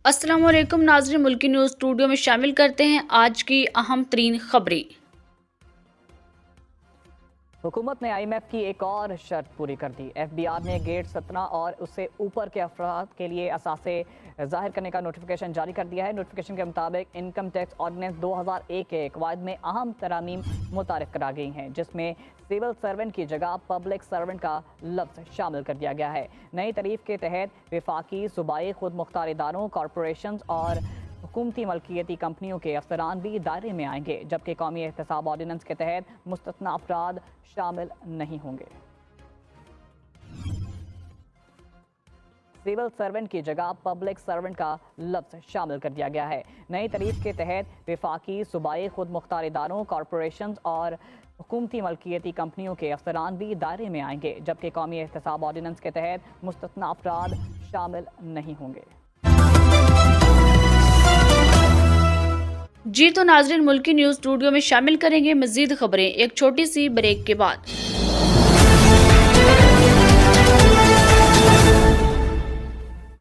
अस्सलाम वालेकुम नाज़रीन, मुल्की न्यूज़ स्टूडियो में शामिल करते हैं आज की अहम तरीन खबरें। हुकूमत ने IMF की एक और शर्त पूरी कर दी। FBR ने गेट 17 और उससे ऊपर के अफराद के लिए असासे जाहिर करने का नोटिफिकेशन जारी कर दिया है। नोटिफिकेशन के मुताबिक इनकम टैक्स ऑर्डिनेंस 2001 के कवायद में अहम तरामीम मुतारिफ करा गई हैं, जिसमें सिविल सर्वेंट की जगह पब्लिक सर्वेंट का लफ्ज़ शामिल कर दिया गया है। नई तारीफ के तहत वफाकी, सूबाई, खुद मुख्तार इदारों, कॉरपोरेशन और हुकूमती मलकियती कंपनियों के अफसरान भी दायरे में आएंगे, जबकि कौमी एहतसाब ऑर्डिनेंस के तहत मुस्तस्ना अफराद शामिल नहीं होंगे। सिविल सर्वेंट की जगह पब्लिक सर्वेंट का लफ्ज़ शामिल कर दिया गया है। नई तारीफ के तहत वफाकी, सूबाई, खुद मुख्तार इदारों, कॉरपोरेशन और हुकूमती मलकियती कंपनियों के अफसरान भी दायरे में आएंगे, जबकि कौमी एहतसाब ऑर्डिनेंस के तहत मुस्तस्ना अफराद शामिल नहीं होंगे। जी तो नाज़रीन, मुल्की न्यूज़ स्टूडियो में शामिल करेंगे मज़ीद खबरें एक छोटी सी ब्रेक के बाद।